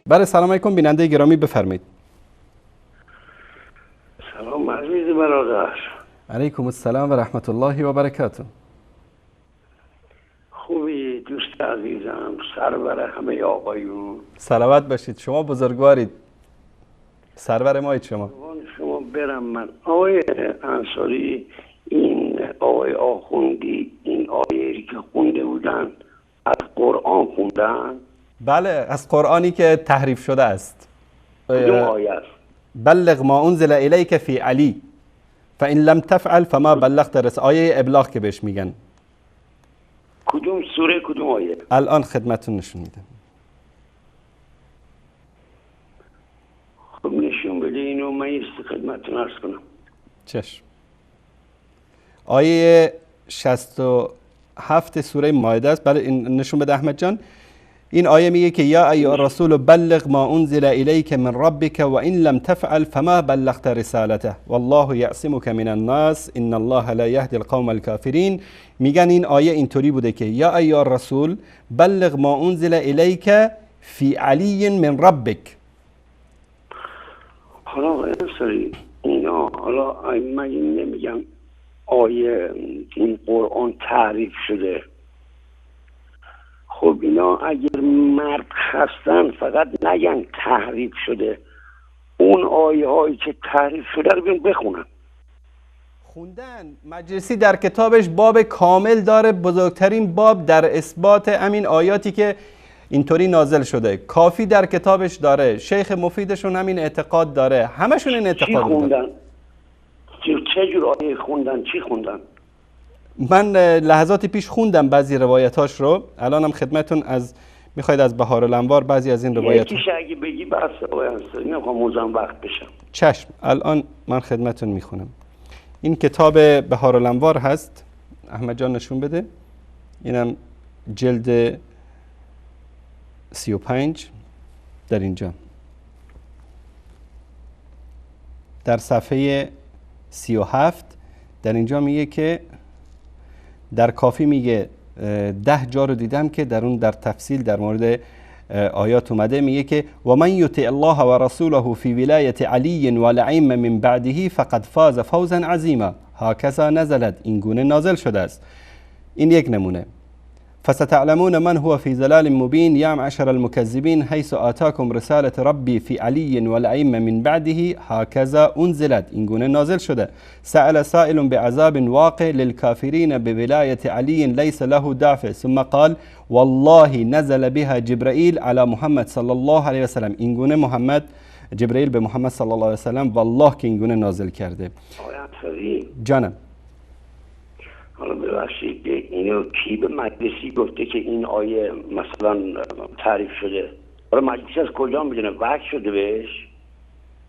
بله سلام علیکم بیننده گرامی بفرمایید. سلام عزیز برادر. علیکم السلام و رحمت الله و برکاته. خوبی دوست عزیزم، سرور همه آقایون. صلوات باشید، شما بزرگوارید، سرور مایید شما. شما برم من آقای انصاری، این آقای آخوندی این آیه‌ای که خونده بودن از قرآن خوندن؟ بله از قرآنی که تحریف شده است. کدوم آیه است؟ بلغ ما انزل الیک فی علی فان لم تفعل فما بلغت آیه ابلاغ که بهش میگن. کدوم سوره کدوم آیه؟ الان خدمتتون نشون میدم. خب نشون بده اینو من یه خدمتتون عرض کنم. چشم. آیه 67 سوره مائده است. بله این نشون بده احمد جان. این آیه میگه که یا ایها الرسول بلغ ما انزل الیک من ربک و ان لم تفعل فما بلغت رسالته والله یعصمک من الناس ان الله لا یهدی القوم الکافرین. میگن این آیه اینطوری بوده که یا ایها الرسول بلغ ما انزل الیک فی علی من ربک. حالا آقای انصاری اینا حالا من نمیگم آیه این قرآن تعریف شده. خب اینا اگر مرد هستن فقط نگن تحریف شده، اون آیه هایی که تحریف شده رو بیان بخونن. خوندن. مجلسی در کتابش باب کامل داره، بزرگترین باب در اثبات همین آیاتی که اینطوری نازل شده. کافی در کتابش داره، شیخ مفیدشون همین اعتقاد داره، همشون این اعتقاد چی خوندن؟ داره. چه جور آیه خوندن؟ چی خوندن؟ من لحظات پیش خوندم بعضی روایتاش رو، الانم خدمتون از میخواید از بهار الانوار بعضی از این روایت یکیش اگه بگی بس آقای انصاری نمیخوام موزم وقت بشم. چشم. الان من خدمتون میخونم. این کتاب بهار الانوار هست، احمد جان نشون بده. اینم جلد 35 در اینجا در صفحه 37 در اینجا میگه که در کافی میگه 10 جا رو دیدم که در اون در تفصیل در مورد آیات اومده. میگه که و من یطع الله و رسوله فی ولایت علی و الائمه من بعده فقد فاز فوزا عظیما هکذا نزلت. این گونه نازل شده است. این یک نمونه. فستعلمون من هو في ضلال مبين يا معشر المكذبين حيث آتاكم رسالة ربي في علي والأئمة من بعده هكذا أنزلت. این گونه نازل شده. سأل سائل بعذاب واقع للكافرين بولاية علي ليس له دافع ثم قال والله نزل بها جبرائيل على محمد صلى الله عليه وسلم. این گونه جبرائیل به محمد صلی الله علیه وسلم والله که این گونه نازل کرده. جانم. حالا ببخشید اینو کی به مجلسی گفته که این آیه مثلا تعریف شده؟ حالا مجلسی از کجا میدونه؟ وحی شده بهش؟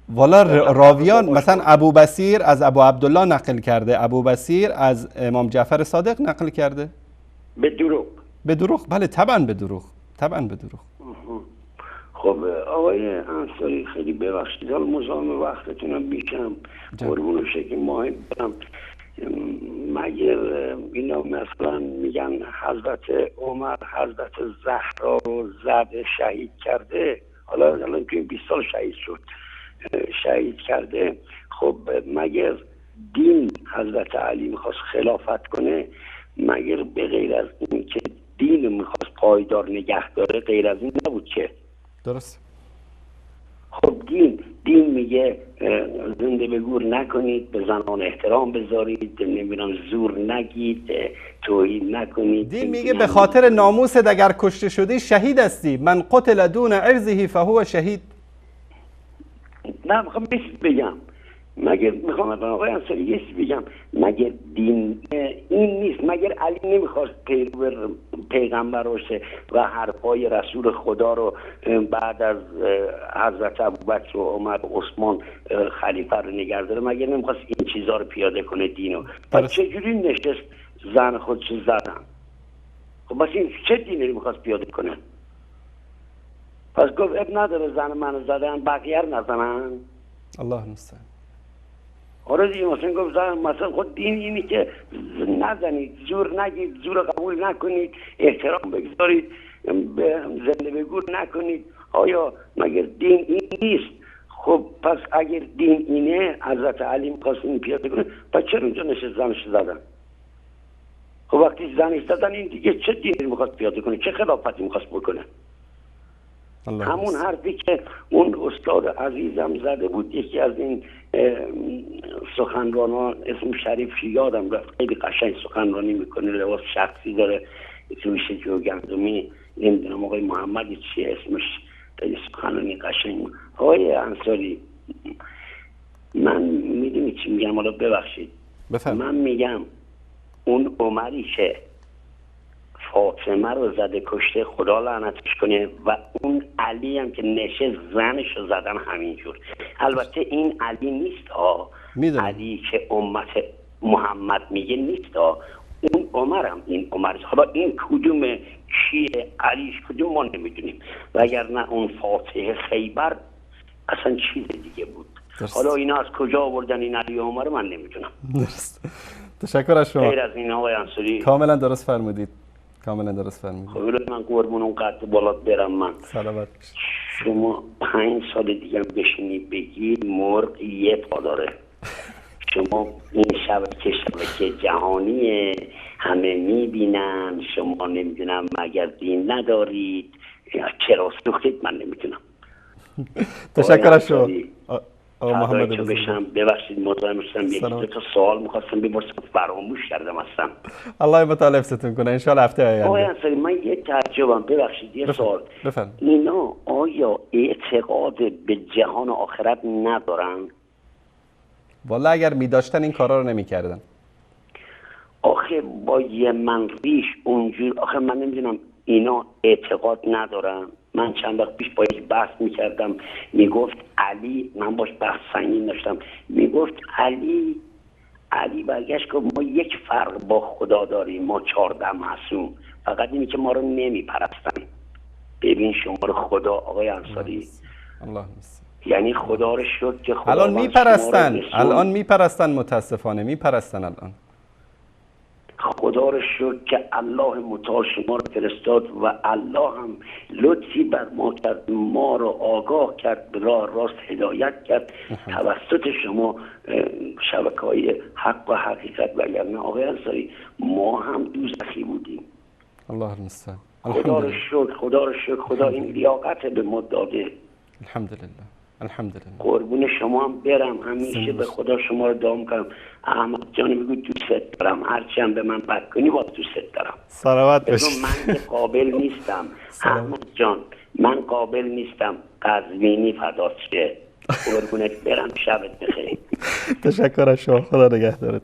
والا راویان مثلا ابو بصیر از ابو عبدالله نقل کرده، ابو بصیر از امام جعفر صادق نقل کرده. به دروغ؟ به دروغ بله، طبعا به دروغ، طبعا به دروغ. خب آقای انصاری خیلی ببخشید حالا مزاحم وقتتونم بیشم، قربون شکل ماهی برم. مگر اینا مثلا میگن حضرت عمر حضرت زهرا رو زد شهید کرده، حالا که 20 سال شهید کرده. خب مگر دین حضرت علی میخواست خلافت کنه، مگر به غیر از این که دین میخواست پایدار نگه داره غیر از این نبود که؟ درست. خب دین میگه زنده به گور نکنید، به زنان احترام بذارید، نمیدونم زور نگید، توهین نکنید. دین میگه به خاطر ناموست اگر کشته شدی شهید هستی. من قتل دون عرضه فهو شهید. نه میخوام بگم مگر میخوام آقای انصاری یه چیزی بگم، مگر دین این نیست؟ مگر علی نمیخواست پیغمبر باشه و حرفای رسول خدا رو بعد از حضرت ابوبکر و عمر و عثمان خلیفه رو نگه داره؟ مگر نمیخواست این چیزا رو پیاده کنه دینو؟ پس چجوری نشست زن خودش زدن؟ خب بس این چه دینی رو میخواست پیاده کنه؟ پس گفت اب نداره زن منو زدن بقیه رو نزنن. الله المستعان. آره دیگه مثلا گفت مثلا خود دین اینی که نزنید، زور نگید، زور قبول نکنید، احترام بگذارید، زنده به گور نکنید. آیا مگر دین این نیست؟ خب پس اگر دین اینه، حضرت علی می‌خواست این پیاده کنه، پس چرا اونجا نشست زنش زدن؟ خب وقتی زنش زدن، این دیگه چه دینی می‌خواست پیاده کنه؟ چه خلافتی می‌خواست بکنه؟ همون حرفی که اون استاد عزیزم زده بود، یکی از این سخنرانان، اسم شریف یادم رفت، خیلی قشنگ سخنرانی میکنه، لباس شخصی داره، روش جوگندمی، نمیدونم آقای محمدی چیه اسمش، خیلی سخنرانی قشنگ. آقای انصاری، من میدونی چی میگم؟ حالا ببخشید من میگم اون عمری که فاطمه رو زده کشته، خدا لعنتش کنه، و اون علی هم که نشه زنش رو زدن همینجور. البته این علی نیست ها، علی که امت محمد میگه نیست ها، اون عمرم این عمر. حالا این کدوم کیه، علیش کدوم ما نمیدونیم، وگرنه اون فاتح خیبر اصلا چیز دیگه بود. حالا اینا از کجا آوردن این علی عمر من نمیدونم. درست. تشکر از شما. غیر از این آقای انصاری کاملا درست فرمودید. کاملا درست فرمودید. خب من قربون اون قد بالا برم. من سلامت. شما 5 سال دیگه بشینی بگی مرغ یه پا داره. شما این شبکه جهانیه، همه میبینن، شما نمیدونم مگر دین ندارید، چرا سوختید من نمیدونم. تشکر از شما آقا محمد بشم. ببخشید مزاحم شدم، یکی دو تا سوال می‌خواستم بپرسم فراموش کردم اصلا. الله متعال حفظتون کنه ان شاء الله هفته آینده. آقای انصاری من یه تعجبم، ببخشید یه سوال، اینا آیا اعتقاد به جهان آخرت ندارن؟ والا اگر می‌داشتن این کارا رو نمی‌کردن. آخه با یه من ریش اونجور، آخه من نمیدونم اینا اعتقاد ندارن. من چند وقت پیش با یک بحث میکردم، میگفت علی، من باش بحث سنگین داشتم، میگفت علی برگشت که ما یک فرق با خدا داریم، ما 14 معصوم، فقط اینی که ما رو نمیپرستن. ببین شما رو خدا آقای انصاری، الله یعنی خدا رو شد که خدا الان میپرستن متاسفانه میپرستن. الان خدا رو شد که الله متعال شما رو فرستاد و الله هم لطفی بر ما کرد، ما رو آگاه کرد، به راه راست هدایت کرد توسط شما شبکه‌های حق و حقیقت. وگرنه آقای انصاری ما هم دوزخی بودیم. الله المستعان. خدا رو شکر خدا این لیاقت به ما داده. الحمدلله. قربون شما هم برم، همیشه به خدا شما رو دعا می‌کنم. احمد جان میگه دوست دارم، هرچی هم به من بد کنی با دوست دارم. سلامت باشی. من قابل نیستم احمد جان، من قابل نیستم قزوینی فدات شه. قربونت برم، شبت بخیر. تشکر از شما، خدا نگهدارت.